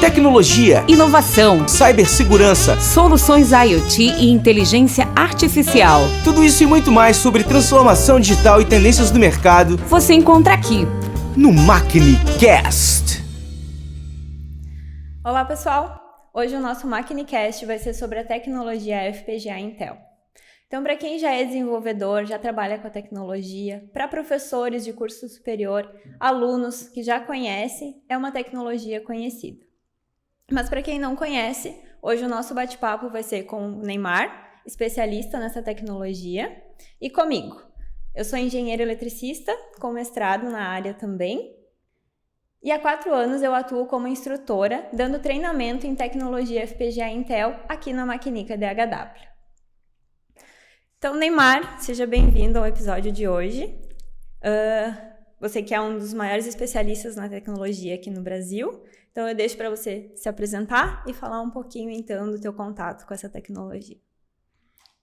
Tecnologia, inovação, cibersegurança, soluções IoT e inteligência artificial. Tudo isso e muito mais sobre transformação digital e tendências do mercado Você encontra aqui no MaquineCast. Olá pessoal, hoje o nosso MaquineCast vai ser sobre a tecnologia FPGA Intel. Então, para quem já é desenvolvedor, já trabalha com a tecnologia, para professores de curso superior, alunos que já conhecem, é uma tecnologia conhecida. Mas para quem não conhece, hoje o nosso bate-papo vai ser com o Neymar, especialista nessa tecnologia, e comigo. Eu sou engenheiro eletricista, com mestrado na área também, e há 4 anos eu atuo como instrutora, dando treinamento em tecnologia FPGA Intel aqui na Maquinica DHW. Então, Neymar, seja bem-vindo ao episódio de hoje. Você que é um dos maiores especialistas na tecnologia aqui no Brasil, então eu deixo para você se apresentar e falar um pouquinho, então, do teu contato com essa tecnologia.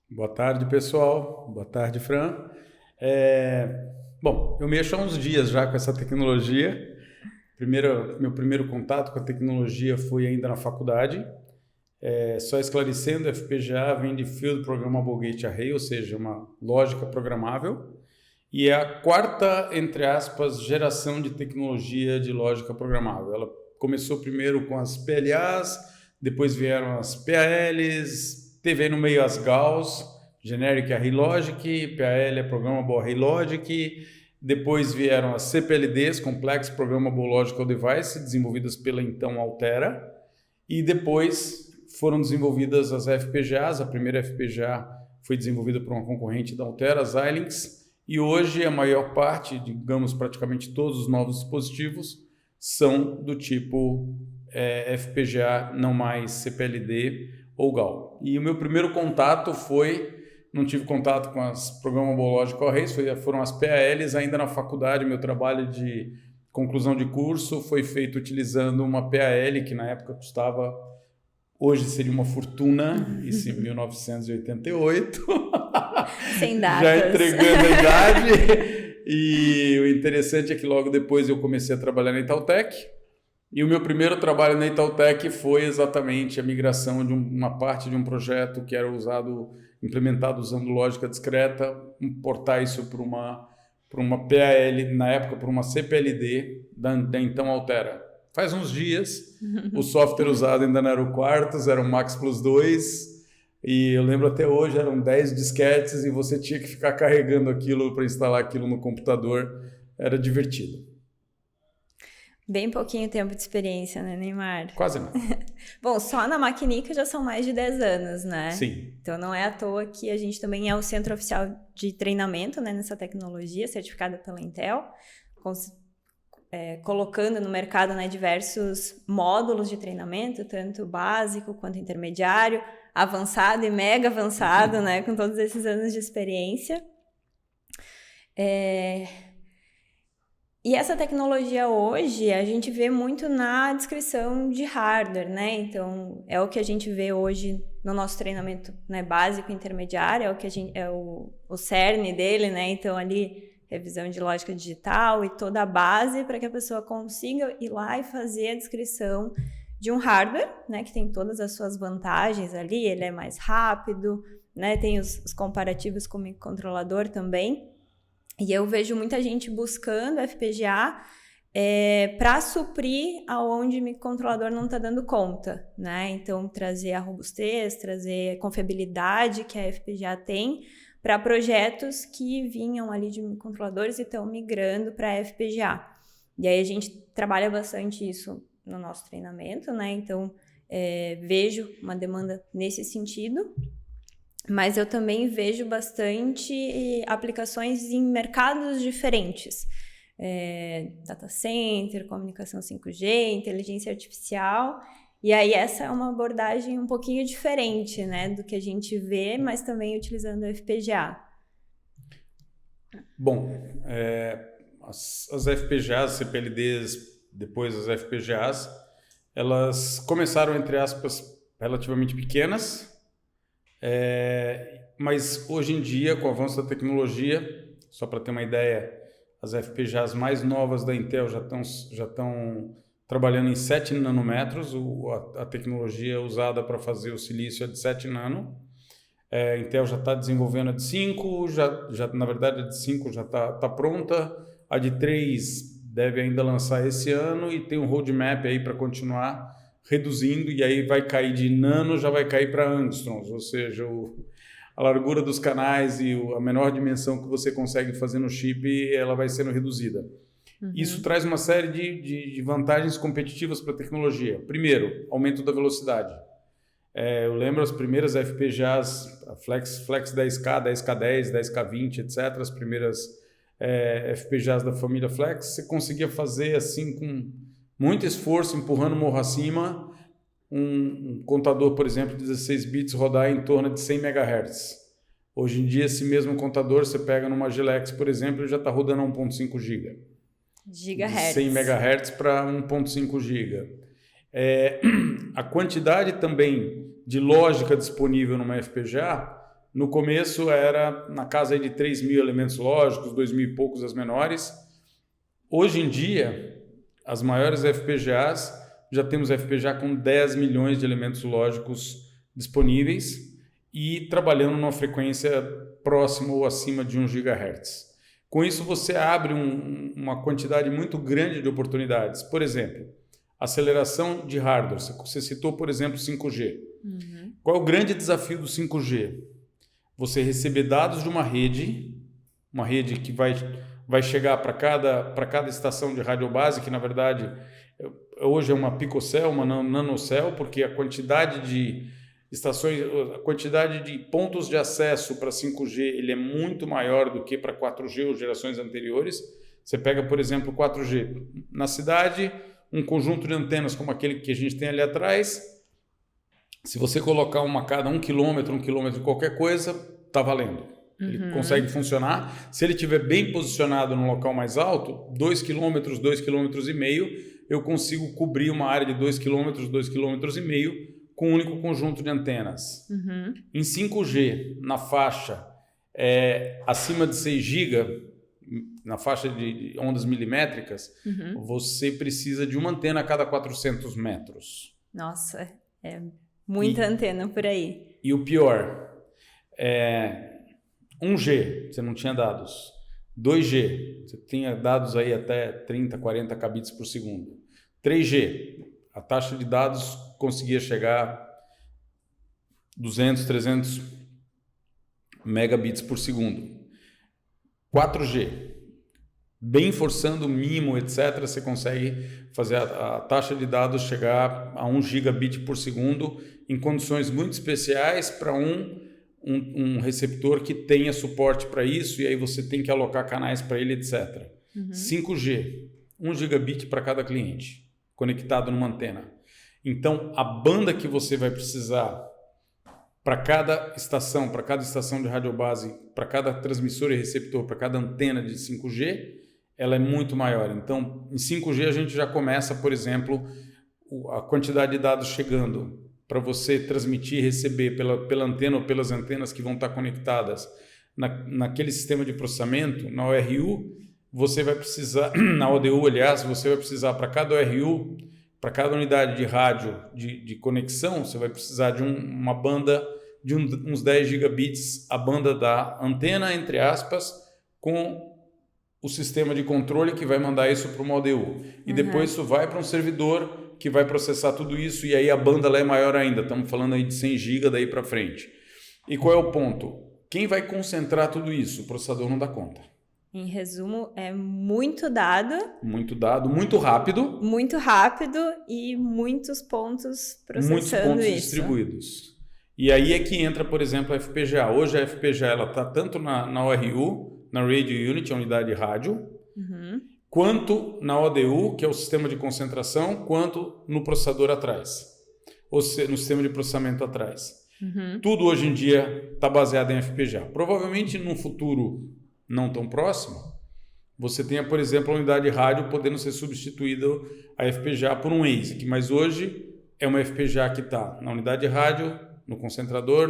Boa tarde, pessoal. Boa tarde, Fran. Bom, eu mexo há uns dias já com essa tecnologia. Meu primeiro contato com a tecnologia foi ainda na faculdade. Só esclarecendo, FPGA vem de Field Programmable Gate Array, ou seja, uma lógica programável, e é a quarta, entre aspas, geração de tecnologia de lógica programável. Ela começou primeiro com as PLAs, depois vieram as PALs, teve no meio as GAUs, Generic Array Logic, PAL é Programmable Array Logic, depois vieram as CPLDs, Complex Programmable Logical Device, desenvolvidas pela então Altera, e depois foram desenvolvidas as FPGAs. A primeira FPGA foi desenvolvida por uma concorrente da Altera, a Xilinx, e hoje a maior parte, digamos praticamente todos os novos dispositivos, são do tipo FPGA, não mais CPLD ou GAU. E o meu primeiro contato não tive contato com as Programmable Logical Arrays, foram as PALs ainda na faculdade. Meu trabalho de conclusão de curso foi feito utilizando uma PAL que na época custava, hoje seria uma fortuna, isso em 1988. Sem datas. Já entregando a idade. E o interessante é que logo depois eu comecei a trabalhar na Itautec. E o meu primeiro trabalho na Itautec foi exatamente a migração de uma parte de um projeto que era implementado usando lógica discreta, importar isso para uma PAL, na época para uma CPLD da então Altera. Faz uns dias, o software usado ainda não era o Quartus, era o Max Plus 2, e eu lembro até hoje, eram 10 disquetes e você tinha que ficar carregando aquilo para instalar aquilo no computador. Era divertido. Bem pouquinho tempo de experiência, né, Neymar? Quase não. Bom, só na Maquinica já são mais de 10 anos, né? Sim. Então não é à toa que a gente também é o centro oficial de treinamento, né, nessa tecnologia, certificada pela Intel, colocando no mercado, né, diversos módulos de treinamento, tanto básico quanto intermediário, avançado e mega avançado, né, com todos esses anos de experiência. E essa tecnologia hoje a gente vê muito na descrição de hardware, né? Então é o que a gente vê hoje no nosso treinamento, né, básico e intermediário, é o que é o cerne dele, né? Então ali revisão de lógica digital e toda a base para que a pessoa consiga ir lá e fazer a descrição de um hardware, né, que tem todas as suas vantagens ali. Ele é mais rápido, né, tem os comparativos com o microcontrolador também. E eu vejo muita gente buscando FPGA para suprir aonde o microcontrolador não está dando conta, né? Então, trazer a robustez, trazer a confiabilidade que a FPGA tem para projetos que vinham ali de microcontroladores e estão migrando para FPGA. E aí a gente trabalha bastante isso no nosso treinamento, né? Então, vejo uma demanda nesse sentido. Mas eu também vejo bastante aplicações em mercados diferentes. Data center, comunicação 5G, inteligência artificial. E aí essa é uma abordagem um pouquinho diferente, né, do que a gente vê, mas também utilizando o FPGA. Bom, as FPGAs, CPLDs, depois as FPGAs, elas começaram, entre aspas, relativamente pequenas, mas hoje em dia, com o avanço da tecnologia, só para ter uma ideia, as FPGAs mais novas da Intel já estão trabalhando em 7 nanômetros, a tecnologia usada para fazer o silício é de 7 nano. A Intel já está desenvolvendo a de 5, na verdade a de 5 já está pronta, a de 3 deve ainda lançar esse ano e tem um roadmap aí para continuar reduzindo, e aí vai cair de nano, já vai cair para angstroms, ou seja, a largura dos canais e a menor dimensão que você consegue fazer no chip, ela vai sendo reduzida. Isso traz uma série de vantagens competitivas para a tecnologia. Primeiro, aumento da velocidade. Eu lembro as primeiras FPGAs, a Flex 10K, 10K10, 10K20, etc., as primeiras FPGAs da família Flex, você conseguia fazer assim com muito esforço, empurrando morro acima, um contador, por exemplo, de 16 bits rodar em torno de 100 MHz. Hoje em dia, esse mesmo contador, você pega numa Gilex, por exemplo, e já está rodando a 1.5 GB. Gigahertz. De 100 MHz para 1.5 GB. A quantidade também de lógica disponível numa FPGA, no começo era na casa de 3.000 elementos lógicos, 2.000 e poucos as menores. Hoje em dia, as maiores FPGAs, já temos FPGA com 10 milhões de elementos lógicos disponíveis e trabalhando numa frequência próxima ou acima de 1 GHz. Com isso, você abre uma quantidade muito grande de oportunidades. Por exemplo, aceleração de hardware. Você citou, por exemplo, 5G. Qual é o grande desafio do 5G? Você receber dados de uma rede que vai chegar para cada estação de radiobase, que na verdade hoje é uma picocell, uma nanocell, porque a quantidade de estações, a quantidade de pontos de acesso para 5G ele é muito maior do que para 4G ou gerações anteriores. Você pega, por exemplo, 4G na cidade, um conjunto de antenas como aquele que a gente tem ali atrás. Se você colocar uma a cada 1 quilômetro, qualquer coisa, está valendo. Ele consegue funcionar. Se ele estiver bem posicionado no local mais alto, 2 quilômetros, 2,5 quilômetros, eu consigo cobrir uma área de 2 quilômetros, 2,5 quilômetros com um único conjunto de antenas. Em 5G, na faixa acima de 6 GB, na faixa de ondas milimétricas, você precisa de uma antena a cada 400 metros. Nossa, é muita antena por aí. E o pior, 1G, você não tinha dados. 2G, você tinha dados aí até 30, 40 kbps por segundo. 3G, a taxa de dados conseguia chegar a 200, 300 megabits por segundo. 4G, bem forçando o MIMO, etc., você consegue fazer a taxa de dados chegar a 1 gigabit por segundo em condições muito especiais para um receptor que tenha suporte para isso, e aí você tem que alocar canais para ele, etc. 5G, 1 gigabit para cada cliente, conectado numa antena. Então, a banda que você vai precisar para cada estação de radiobase, para cada transmissor e receptor, para cada antena de 5G, ela é muito maior. Então, em 5G a gente já começa, por exemplo, a quantidade de dados chegando para você transmitir e receber pela antena ou pelas antenas que vão estar conectadas naquele sistema de processamento, na ORU, você vai precisar, na ODU, aliás, você vai precisar para cada ORU, para cada unidade de rádio de conexão, você vai precisar de uma banda de uns 10 gigabits, a banda da antena, entre aspas, com o sistema de controle que vai mandar isso para uma ODU. E depois isso vai para um servidor que vai processar tudo isso, e aí a banda lá é maior ainda. Estamos falando aí de 100 GB daí para frente. E qual é o ponto? Quem vai concentrar tudo isso? O processador não dá conta. Em resumo, é muito dado. Muito dado, muito rápido. Muito rápido e muitos pontos processando muitos pontos isso. Distribuídos. E aí é que entra, por exemplo, a FPGA. Hoje a FPGA está tanto na ORU, na Radio Unit, a unidade de rádio, quanto na ODU, que é o sistema de concentração, quanto no processador atrás, ou no sistema de processamento atrás. Tudo hoje em dia está baseado em FPGA. Provavelmente num futuro não tão próximo, você tenha, por exemplo, a unidade de rádio podendo ser substituída a FPGA por um ASIC, mas hoje é uma FPGA que está na unidade de rádio, no concentrador,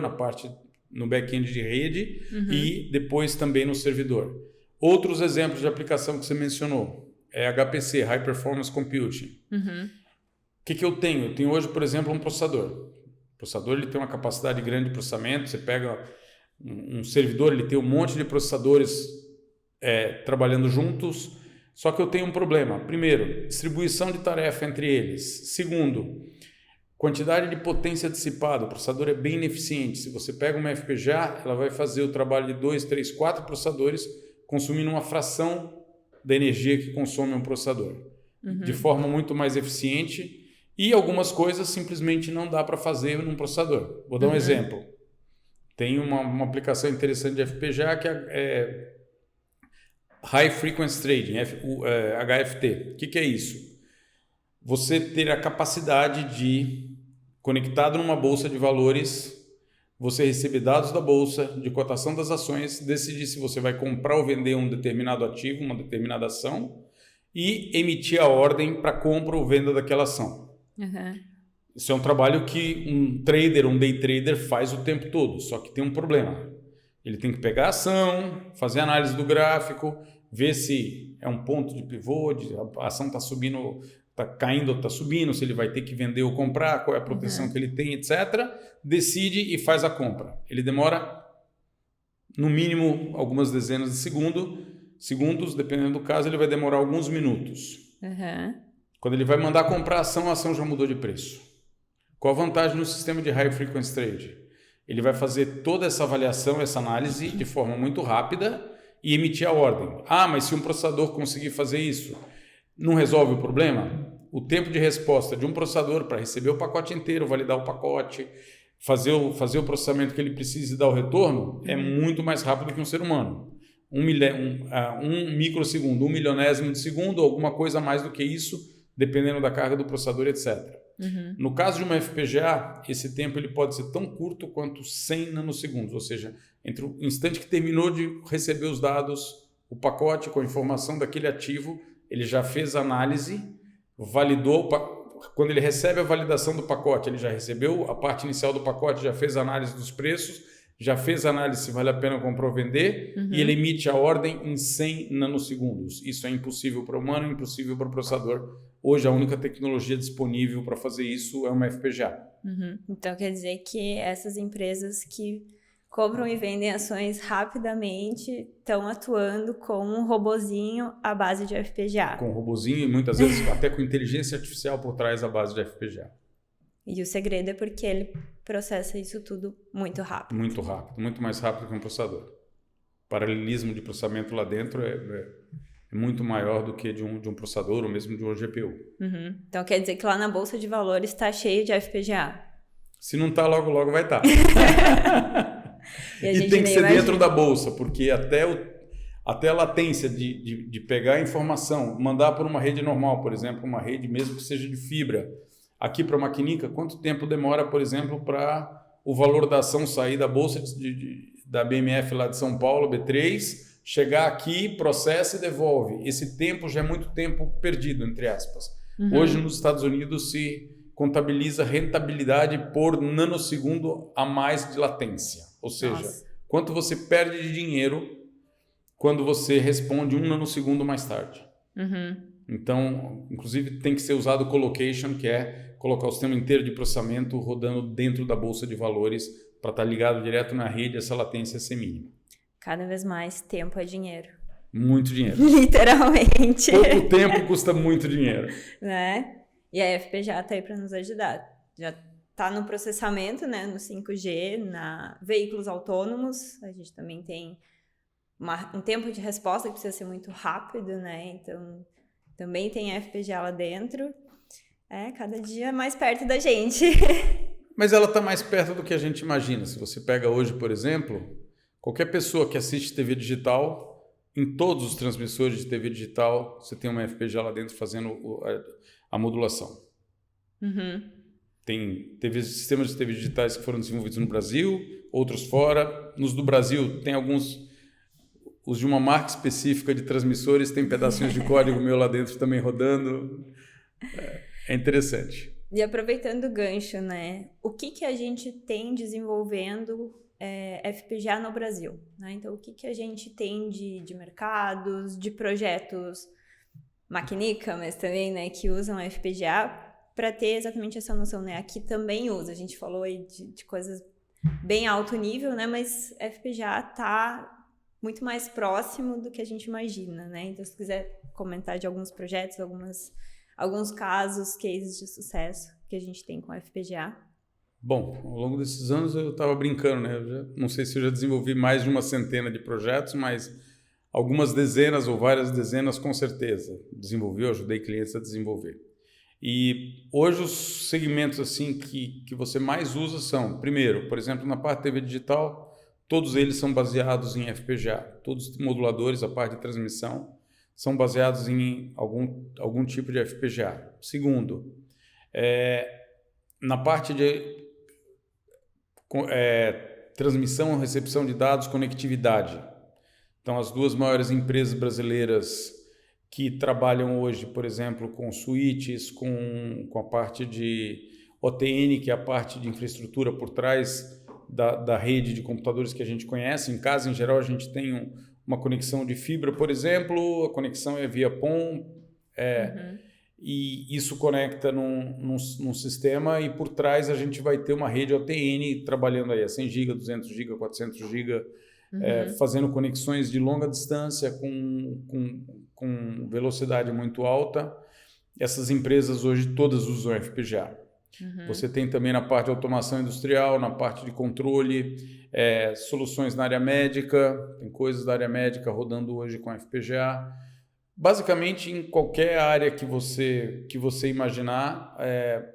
no back-end de rede e depois também no servidor. Outros exemplos de aplicação que você mencionou. é HPC, High Performance Computing. O que eu tenho? Eu tenho hoje, por exemplo, um processador. O processador ele tem uma capacidade grande de processamento. Você pega um servidor, ele tem um monte de processadores trabalhando juntos. Só que eu tenho um problema. Primeiro, distribuição de tarefa entre eles. Segundo, quantidade de potência dissipada. O processador é bem ineficiente. Se você pega uma FPGA, ela vai fazer o trabalho de 2, 3, 4 processadores, consumindo uma fração da energia que consome um processador. De forma muito mais eficiente. E algumas coisas simplesmente não dá para fazer num processador. Vou dar um exemplo. Tem uma aplicação interessante de FPGA que é High Frequency Trading, HFT. O que é isso? Você ter a capacidade de, conectado numa bolsa de valores, você receber dados da bolsa, de cotação das ações, decidir se você vai comprar ou vender um determinado ativo, uma determinada ação, e emitir a ordem para compra ou venda daquela ação. Isso é um trabalho que um trader, um day trader faz o tempo todo, só que tem um problema. Ele tem que pegar a ação, fazer análise do gráfico, ver se é um ponto de pivô, a ação está subindo, está caindo ou está subindo, se ele vai ter que vender ou comprar, qual é a proteção que ele tem, etc. Decide e faz a compra. Ele demora, no mínimo, algumas dezenas de segundos, dependendo do caso, ele vai demorar alguns minutos. Quando ele vai mandar comprar a ação já mudou de preço. Qual a vantagem no sistema de High Frequency Trade? Ele vai fazer toda essa avaliação, essa análise de forma muito rápida e emitir a ordem. Mas se um processador conseguir fazer isso, não resolve o problema? O tempo de resposta de um processador para receber o pacote inteiro, validar o pacote, fazer o processamento que ele precisa e dar o retorno é muito mais rápido que um ser humano. Um microsegundo, 1 milionésimo de segundo, alguma coisa mais do que isso, dependendo da carga do processador, etc. No caso de uma FPGA, esse tempo ele pode ser tão curto quanto 100 nanosegundos, ou seja, entre o instante que terminou de receber os dados, o pacote com a informação daquele ativo, ele já fez a análise, validou, quando ele recebe a validação do pacote, ele já recebeu a parte inicial do pacote, já fez a análise dos preços, já fez a análise se vale a pena comprar ou vender, e ele emite a ordem em 100 nanosegundos. Isso é impossível para o humano, impossível para o processador. Hoje, a única tecnologia disponível para fazer isso é uma FPGA. Então, quer dizer que essas empresas que compram e vendem ações rapidamente estão atuando com um robozinho à base de FPGA. Com um robozinho e muitas vezes até com inteligência artificial por trás da base de FPGA. E o segredo é porque ele processa isso tudo muito rápido. Muito rápido, muito mais rápido que um processador. O paralelismo de processamento lá dentro é muito maior do que de um processador ou mesmo de uma GPU. Então quer dizer que lá na Bolsa de Valores está cheio de FPGA? Se não está, logo vai estar. E tem que ser dentro da Bolsa, porque até a latência de pegar a informação, mandar por uma rede normal, por exemplo, uma rede mesmo que seja de fibra, aqui para a maquinica, quanto tempo demora, por exemplo, para o valor da ação sair da Bolsa da BMF lá de São Paulo, B3, chegar aqui, processa e devolve. Esse tempo já é muito tempo perdido, entre aspas. Hoje, nos Estados Unidos, se contabiliza rentabilidade por nanosegundo a mais de latência. Ou seja, quanto você perde de dinheiro quando você responde 1 nanosegundo mais tarde. Então, inclusive, tem que ser usado o colocation, que é colocar o sistema inteiro de processamento rodando dentro da Bolsa de Valores para estar ligado direto na rede, essa latência ser mínima. Cada vez mais tempo é dinheiro. Muito dinheiro. Literalmente. Pouco tempo custa muito dinheiro. Né? E a FPGA está aí para nos ajudar. Já está no processamento, né, no 5G, veículos autônomos. A gente também tem um tempo de resposta que precisa ser muito rápido, né? Então, também tem a FPGA lá dentro. Cada dia mais perto da gente. Mas ela está mais perto do que a gente imagina. Se você pega hoje, por exemplo, qualquer pessoa que assiste TV digital, em todos os transmissores de TV digital, você tem uma FPGA lá dentro fazendo a modulação. Tem sistemas de TV digitais que foram desenvolvidos no Brasil, outros fora. Nos do Brasil, tem alguns... Os de uma marca específica de transmissores, tem pedacinhos de código meu lá dentro também rodando. É interessante. E aproveitando o gancho, né? O que a gente tem desenvolvendo FPGA no Brasil? Né? Então, o que a gente tem de mercados, de projetos Macnica, mas também, né, que usam a FPGA para ter exatamente essa noção, né? Aqui também usa. A gente falou aí de coisas bem alto nível, né? Mas a FPGA tá muito mais próximo do que a gente imagina, né? Então, se quiser comentar de alguns projetos, alguns casos, cases de sucesso que a gente tem com a FPGA. Bom, ao longo desses anos eu estava brincando, né? Não sei se eu já desenvolvi mais de uma centena de projetos, mas algumas dezenas ou várias dezenas com certeza desenvolvi, eu ajudei clientes a desenvolver. E hoje os segmentos assim que você mais usa são, primeiro, por exemplo, na parte de TV digital, todos eles são baseados em FPGA. Todos os moduladores, a parte de transmissão, são baseados em algum tipo de FPGA. Segundo, na parte de transmissão, recepção de dados, conectividade. Então, as duas maiores empresas brasileiras que trabalham hoje, por exemplo, com switches, com a parte de OTN, que é a parte de infraestrutura por trás da rede de computadores que a gente conhece. Em casa, em geral, a gente tem uma conexão de fibra, por exemplo, a conexão é via PON, e isso conecta num sistema e por trás a gente vai ter uma rede OTN trabalhando aí a 100 GB, 200 GB, 400 GB, fazendo conexões de longa distância com velocidade muito alta. Essas empresas hoje todas usam FPGA. Você tem também na parte de automação industrial, na parte de controle, soluções na área médica, tem coisas da área médica rodando hoje com FPGA. Basicamente, em qualquer área que você imaginar,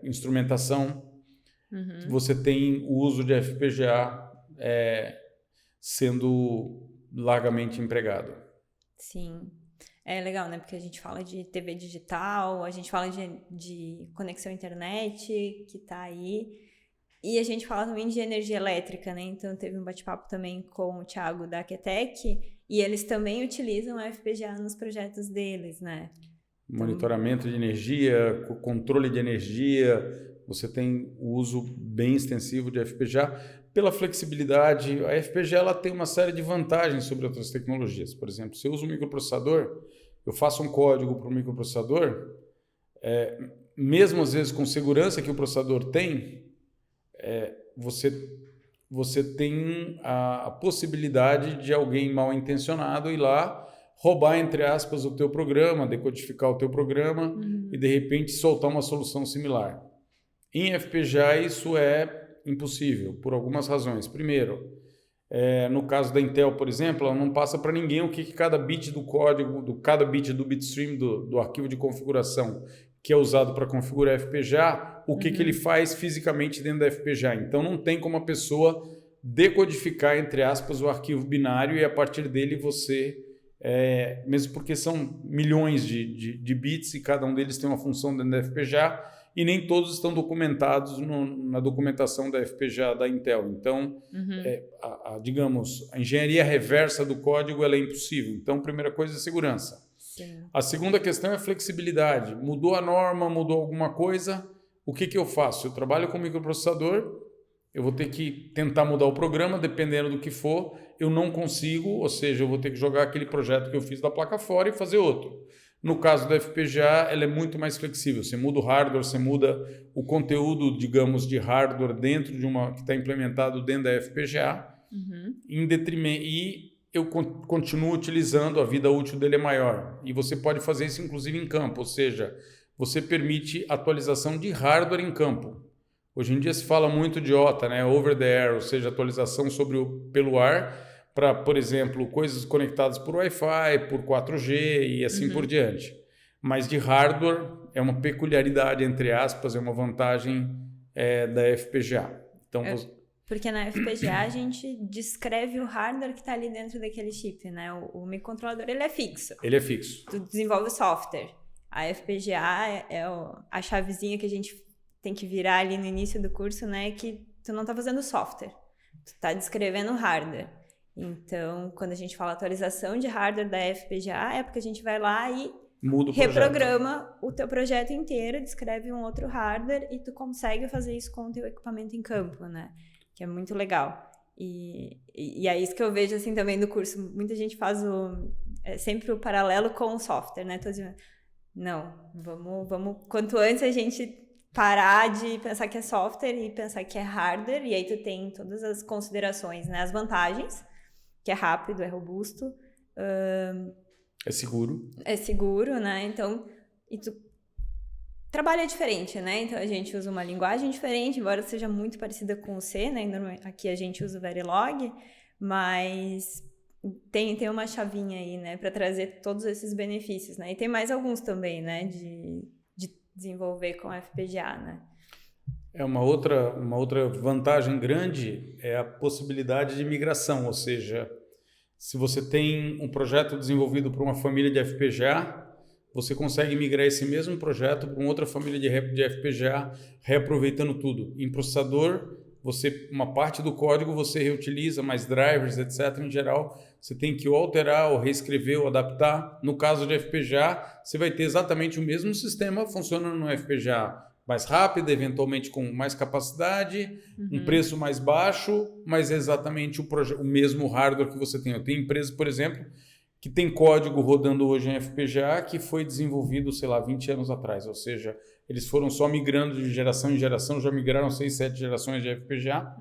instrumentação, você tem o uso de FPGA sendo largamente empregado. Sim. É legal, né? Porque a gente fala de TV digital, a gente fala de conexão à internet, que está aí, e a gente fala também de energia elétrica, né? Então, teve um bate-papo também com o Thiago da Aquetec, e eles também utilizam a FPGA nos projetos deles, né? Monitoramento de energia, controle de energia, você tem o uso bem extensivo de FPGA. Pela flexibilidade, a FPGA ela tem uma série de vantagens sobre outras tecnologias. Por exemplo, se eu uso um microprocessador, eu faço um código para o microprocessador, mesmo às vezes com segurança que o processador tem, você tem a possibilidade de alguém mal intencionado ir lá, roubar, entre aspas, o teu programa, decodificar o teu programa e, de repente, soltar uma solução similar. Em FPGA, isso é impossível, por algumas razões. Primeiro, no caso da Intel, por exemplo, ela não passa para ninguém o que cada bit do código, cada bit do bitstream do arquivo de configuração que é usado para configurar FPGA, o que ele faz fisicamente dentro da FPGA. Então, não tem como a pessoa decodificar, entre aspas, o arquivo binário e a partir dele você, mesmo porque são milhões de bits e cada um deles tem uma função dentro da FPGA e nem todos estão documentados na documentação da FPGA da Intel. Então, digamos, a engenharia reversa do código ela é impossível. Então, a primeira coisa é segurança. Sim. A segunda questão é flexibilidade. Mudou a norma, mudou alguma coisa, o que eu faço? Eu trabalho com microprocessador, eu vou ter que tentar mudar o programa, dependendo do que for, eu não consigo, ou seja, eu vou ter que jogar aquele projeto que eu fiz da placa fora e fazer outro. No caso da FPGA, ela é muito mais flexível. Você muda o hardware, você muda o conteúdo, digamos, de hardware dentro de que está implementado dentro da FPGA, em detrimento, e eu continuo utilizando, a vida útil dele é maior. E você pode fazer isso, inclusive, em campo, ou seja, você permite atualização de hardware em campo. Hoje em dia se fala muito de OTA, né? Over the air, ou seja, atualização pelo ar, para, por exemplo, coisas conectadas por Wi-Fi, por 4G e assim por diante. Mas de hardware é uma peculiaridade, entre aspas, é uma vantagem da FPGA. Então, porque na FPGA a gente descreve o hardware que está ali dentro daquele chip, né? O microcontrolador, ele é fixo. Ele é fixo. Tu desenvolve software. A FPGA é a chavezinha que a gente tem que virar ali no início do curso, né? Que tu não está fazendo software. Tu está descrevendo o hardware. Então, quando a gente fala atualização de hardware da FPGA, é porque a gente vai lá e reprograma o teu projeto inteiro, descreve um outro hardware e tu consegue fazer isso com o teu equipamento em campo, né? Que é muito legal. E é isso que eu vejo, assim, também no curso. Muita gente faz sempre o paralelo com o software, né? Tô dizendo, Não, vamos quanto antes a gente parar de pensar que é software e pensar que é hardware, e aí tu tem todas as considerações, né? As vantagens, que é rápido, é robusto, É seguro. é seguro, né? Então, e tu trabalha diferente, né? Então a gente usa uma linguagem diferente, embora seja muito parecida com o C, né? Aqui a gente usa o Verilog, mas tem uma chavinha aí, né? Para trazer todos esses benefícios, né? E tem mais alguns também, né? De desenvolver com FPGA, né? Uma outra vantagem grande é a possibilidade de migração, ou seja, se você tem um projeto desenvolvido por uma família de FPGA, você consegue migrar esse mesmo projeto para uma outra família de FPGA, reaproveitando tudo. Em processador, uma parte do código você reutiliza, mais drivers, etc. Em geral, você tem que ou alterar, ou reescrever, ou adaptar. No caso de FPGA, você vai ter exatamente o mesmo sistema funcionando no FPGA mais rápido, eventualmente com mais capacidade, um preço mais baixo, mas é exatamente o mesmo hardware que você tem. Eu tenho empresas, por exemplo, que tem código rodando hoje em FPGA que foi desenvolvido, sei lá, 20 anos atrás. Ou seja, eles foram só migrando de geração em geração, já migraram 6, 7 gerações de FPGA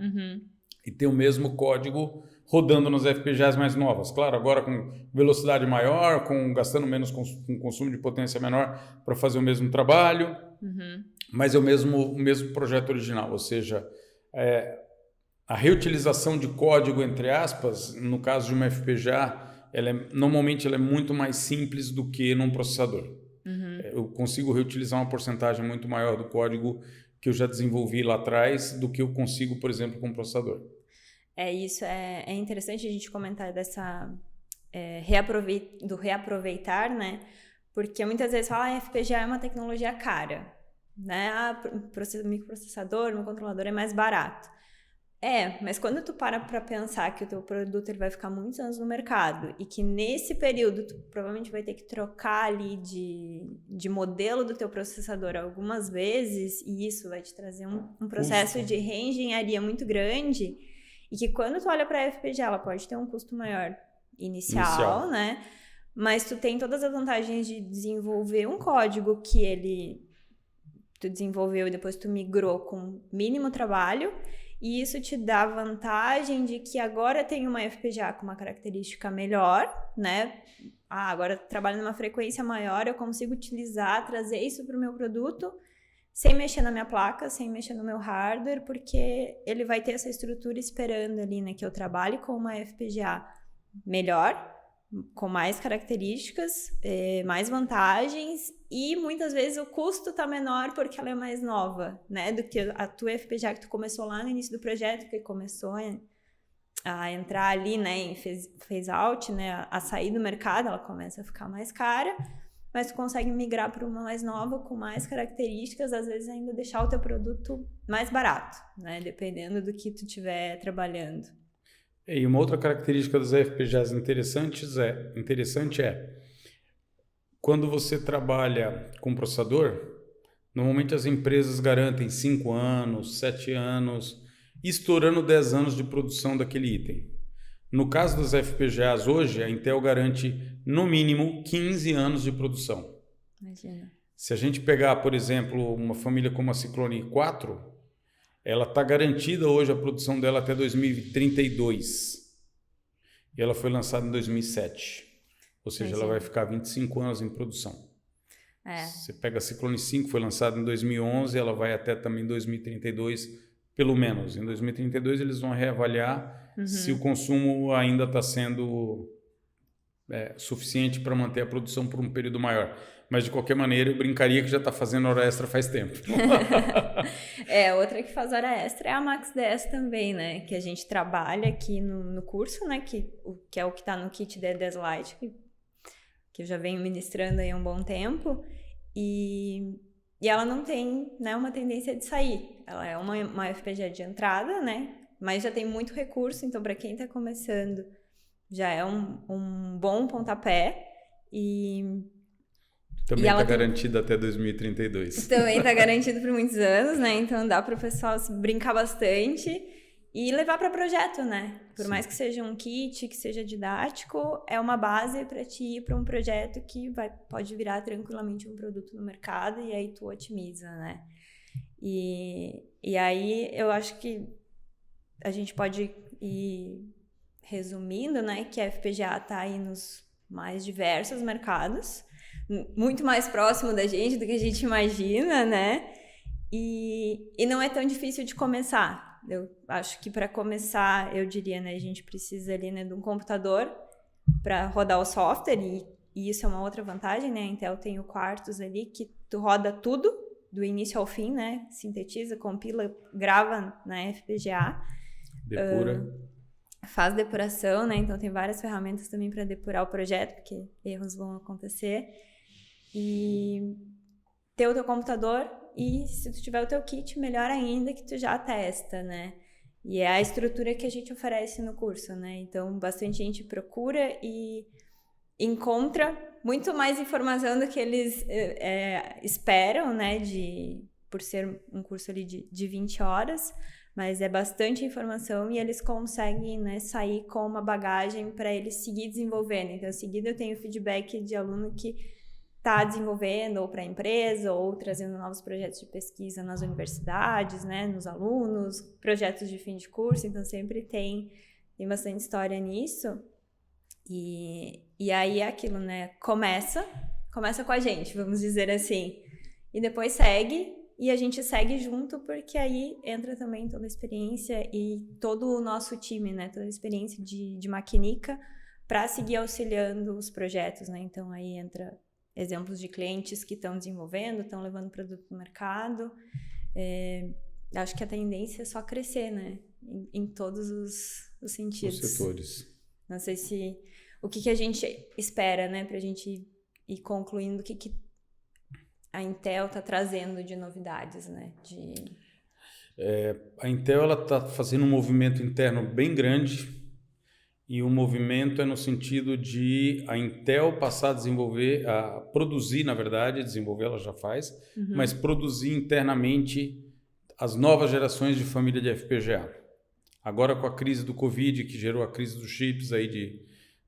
e tem o mesmo código rodando nas FPGAs mais novas. Claro, agora com velocidade maior, gastando menos, com consumo de potência menor para fazer o mesmo trabalho, mas é o mesmo projeto original. Ou seja, a reutilização de código, entre aspas, no caso de uma FPGA, normalmente ela é muito mais simples do que num processador. Eu consigo reutilizar uma porcentagem muito maior do código que eu já desenvolvi lá atrás do que eu consigo, por exemplo, com um processador. Isso é interessante a gente comentar dessa do reaproveitar, né? Porque muitas vezes fala FPGA é uma tecnologia cara, né? Microprocessador, meu controlador é mais barato. Mas quando tu para pensar que o teu produto ele vai ficar muitos anos no mercado e que nesse período tu provavelmente vai ter que trocar ali de modelo do teu processador algumas vezes, e isso vai te trazer um processo de reengenharia muito grande, e que quando tu olha para a FPGA ela pode ter um custo maior inicial, né? Mas tu tem todas as vantagens de desenvolver um código que tu desenvolveu e depois tu migrou com mínimo trabalho. E isso te dá vantagem de que agora tem uma FPGA com uma característica melhor, né? Agora trabalho numa frequência maior, eu consigo trazer isso para o meu produto sem mexer na minha placa, sem mexer no meu hardware, porque ele vai ter essa estrutura esperando ali, né? Que eu trabalhe com uma FPGA melhor, com mais características, mais vantagens, e muitas vezes o custo está menor porque ela é mais nova, né? Do que a tua FPGA que tu começou lá no início do projeto, que começou a entrar ali, né, em phase out, né, a sair do mercado, ela começa a ficar mais cara, mas tu consegue migrar para uma mais nova, com mais características, às vezes ainda deixar o teu produto mais barato, né? Dependendo do que tu estiver trabalhando. E uma outra característica dos FPGAs interessante é quando você trabalha com processador, normalmente as empresas garantem 5 anos, 7 anos, estourando 10 anos de produção daquele item. No caso dos FPGAs hoje, a Intel garante no mínimo 15 anos de produção. Imagina. Se a gente pegar, por exemplo, uma família como a Cyclone 4, ela está garantida hoje a produção dela até 2032. E ela foi lançada em 2007. Ou seja, ela vai ficar 25 anos em produção. Você pega a Cyclone 5, foi lançada em 2011, ela vai até também 2032, pelo menos. Em 2032 eles vão reavaliar se o consumo ainda está sendo suficiente para manter a produção por um período maior. Mas, de qualquer maneira, eu brincaria que já está fazendo hora extra faz tempo. Outra que faz hora extra é a Max 10 também, né? Que a gente trabalha aqui no curso, né? Que é o que está no kit da D10 Lite, que eu já venho ministrando aí há um bom tempo. E ela não tem, né, uma tendência de sair. Ela é uma FPGA de entrada, né? Mas já tem muito recurso, então para quem está começando já é um bom pontapé. Também está garantida até 2032. Também está garantido por muitos anos, né? Então dá para o pessoal brincar bastante. e levar para projeto, né? Por Sim. mais que seja um kit, que seja didático, é uma base para te ir para um projeto que pode virar tranquilamente um produto no mercado e aí tu otimiza, né? E aí eu acho que a gente pode ir resumindo, né? Que a FPGA está aí nos mais diversos mercados, muito mais próximo da gente do que a gente imagina, né? E não é tão difícil de começar. Eu acho que para começar, eu diria, né, a gente precisa ali, né, de um computador para rodar o software e isso é uma outra vantagem, né? A Intel tem o Quartus ali que tu roda tudo do início ao fim, né? Sintetiza, compila, grava na FPGA. Depura. Faz depuração, né? Então tem várias ferramentas também para depurar o projeto, porque erros vão acontecer. E ter o teu computador e se tu tiver o teu kit, melhor ainda que tu já testa, né? E é a estrutura que a gente oferece no curso, né? Então, bastante gente procura e encontra muito mais informação do que eles esperam, né? Por ser um curso ali de 20 horas, mas é bastante informação e eles conseguem, né, sair com uma bagagem para eles seguir desenvolvendo. Então, em seguida, eu tenho feedback de aluno que está desenvolvendo ou para a empresa ou trazendo novos projetos de pesquisa nas universidades, né, nos alunos, projetos de fim de curso, então sempre tem bastante história nisso. E aí é aquilo, né, começa com a gente, vamos dizer assim, e depois segue, e a gente segue junto, porque aí entra também toda a experiência e todo o nosso time, né, toda a experiência de maquinica para seguir auxiliando os projetos, né, então aí entra exemplos de clientes que estão desenvolvendo, estão levando produto no mercado. Acho que a tendência é só crescer, né? Em todos os sentidos. Os setores. Não sei se... O que a gente espera, né? Pra gente ir concluindo o que a Intel está trazendo de novidades, né? A Intel está fazendo um movimento interno bem grande. E o movimento é no sentido de a Intel passar a desenvolver, a produzir, na verdade, desenvolver ela já faz, mas produzir internamente as novas gerações de família de FPGA. Agora com a crise do Covid, que gerou a crise dos chips aí de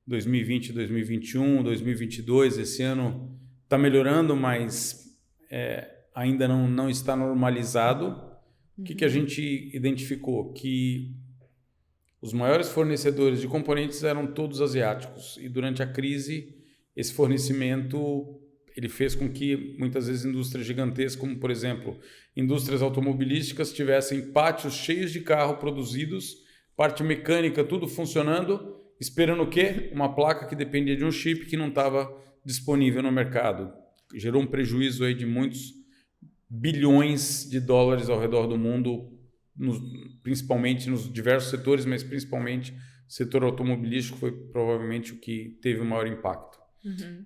2020, 2021, 2022, esse ano está melhorando, mas ainda não está normalizado. O que a gente identificou? Que os maiores fornecedores de componentes eram todos asiáticos e durante a crise esse fornecimento ele fez com que muitas vezes indústrias gigantescas, como por exemplo indústrias automobilísticas, tivessem pátios cheios de carro produzidos, parte mecânica, tudo funcionando, esperando o quê? Uma placa que dependia de um chip que não estava disponível no mercado. Gerou um prejuízo aí de muitos bilhões de dólares ao redor do mundo, principalmente nos diversos setores, mas principalmente o setor automobilístico foi provavelmente o que teve o maior impacto.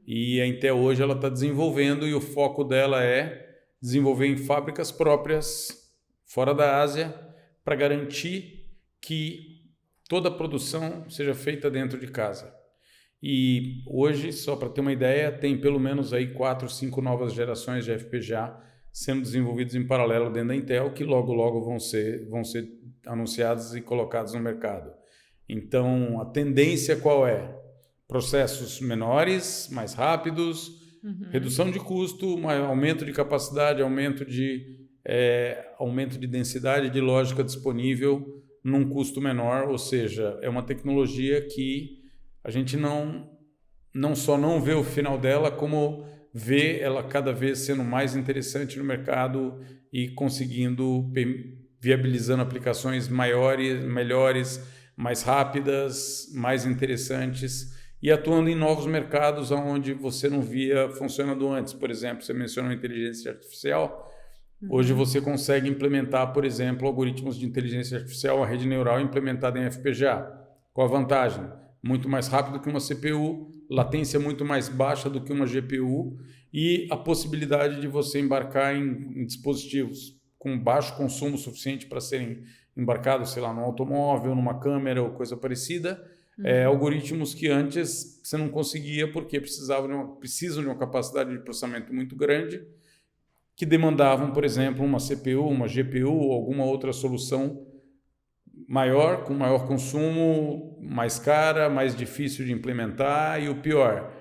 E a Intel hoje ela está desenvolvendo e o foco dela é desenvolver em fábricas próprias fora da Ásia para garantir que toda a produção seja feita dentro de casa. E hoje, só para ter uma ideia, tem pelo menos aí 4, 5 novas gerações de FPGA sendo desenvolvidos em paralelo dentro da Intel, que logo vão ser anunciados e colocados no mercado. Então, a tendência qual é? Processos menores, mais rápidos, redução de custo, aumento de capacidade, aumento de densidade de lógica disponível num custo menor, ou seja, é uma tecnologia que a gente não só não vê o final dela, como vê ela cada vez sendo mais interessante no mercado e conseguindo, viabilizando aplicações maiores, melhores, mais rápidas, mais interessantes e atuando em novos mercados onde você não via funcionando antes. Por exemplo, você mencionou inteligência artificial. Hoje você consegue implementar, por exemplo, algoritmos de inteligência artificial, a rede neural implementada em FPGA. Qual a vantagem? Muito mais rápido que uma CPU, latência muito mais baixa do que uma GPU e a possibilidade de você embarcar em dispositivos com baixo consumo suficiente para serem embarcados, sei lá, num automóvel, numa câmera ou coisa parecida. Algoritmos que antes você não conseguia porque precisam de uma capacidade de processamento muito grande, que demandavam, por exemplo, uma CPU, uma GPU ou alguma outra solução maior, com maior consumo, mais cara, mais difícil de implementar e o pior,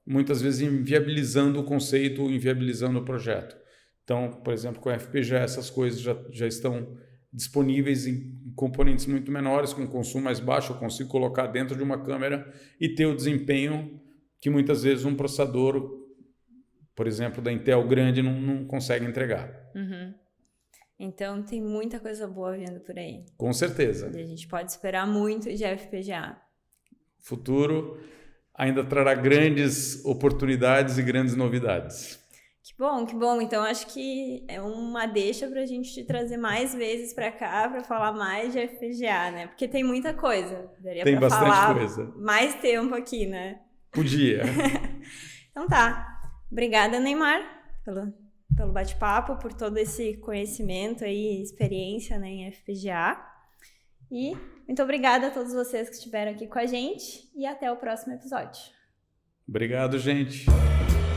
muitas vezes inviabilizando o conceito, inviabilizando o projeto. Então, por exemplo, com a FPGA essas coisas já estão disponíveis em componentes muito menores, com consumo mais baixo, eu consigo colocar dentro de uma câmera e ter o desempenho que muitas vezes um processador, por exemplo, da Intel grande não consegue entregar. Uhum. Então, tem muita coisa boa vindo por aí. Com certeza. E a gente pode esperar muito de FPGA. Futuro ainda trará grandes oportunidades e grandes novidades. Que bom, que bom. Então, acho que é uma deixa para a gente te trazer mais vezes para cá para falar mais de FPGA, né? Porque tem muita coisa. Daria Tem pra bastante falar coisa. mais tempo aqui, né? Podia. Então tá. Obrigada, Neymar, pelo bate-papo, por todo esse conhecimento e experiência, né, em FPGA. E muito obrigada a todos vocês que estiveram aqui com a gente e até o próximo episódio. Obrigado, gente.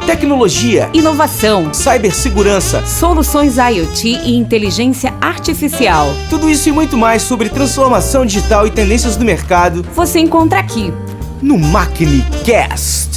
Tecnologia, Inovação, cibersegurança, soluções IoT e inteligência artificial. tudo isso e muito mais sobre transformação digital e tendências do mercado Você encontra aqui. no MacniCast.